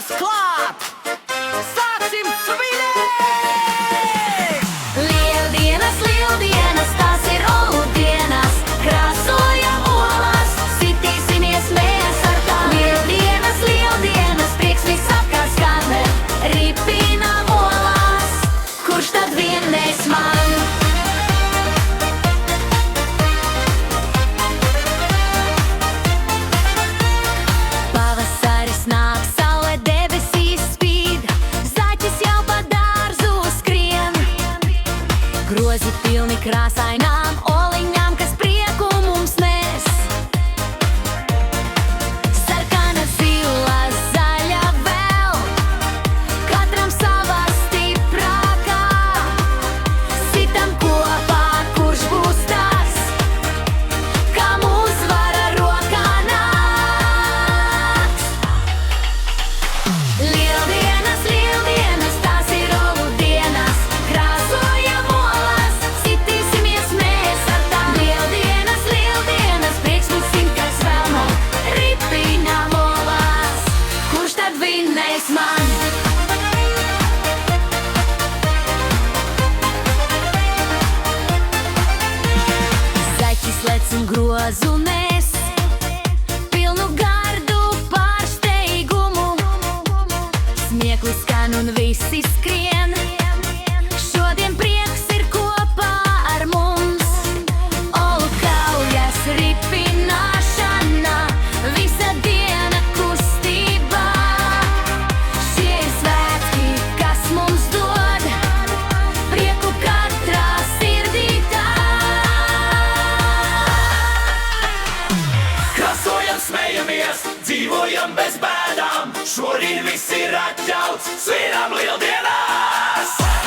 lieldienās klāt! Sāksim svinēt! Lieldienas, lieldienas, tās ir olu dienas. Krāsojam olas, sitīsimies mēs ar tām. Lieldienas, lieldienas, prieks visapkārt skan. Ripinam olas, kurš tad vinnēs man? Pavasaris nāk, saule debesīs spīd, zaķis jau pa dārzu skrien. Grozi pilni krāsainām oliņām, kas prieku mums nes. Sarkana, zila, zaļa vēl, katram savā stiprākā. Sitam kopā, kurš būs tas, kam uzvara rokā nāks. Lieldienas, lieldienas, tās ir olu dienas. Krāsojam olas, sitīsimies mēs ar tām. Lieldienas, lieldienas, prieks mums simt, kas vēl nav. Ripinām olas, kurš tad vinnēs man? Zaķis lec un grozu nes, pilnu gardu pārsteigumu. Smieklis skan un visi skrien, šodien prieks ir kopā ar mums. Olu kaujas ripināšana, visa diena kustībā. Šie ir svētki, kas mums dod prieku katrā sirdī tā. Krasojam, smejamies, dzīvojam bez bēdām. Šodien viss ir atļauts, svinām lieldienas!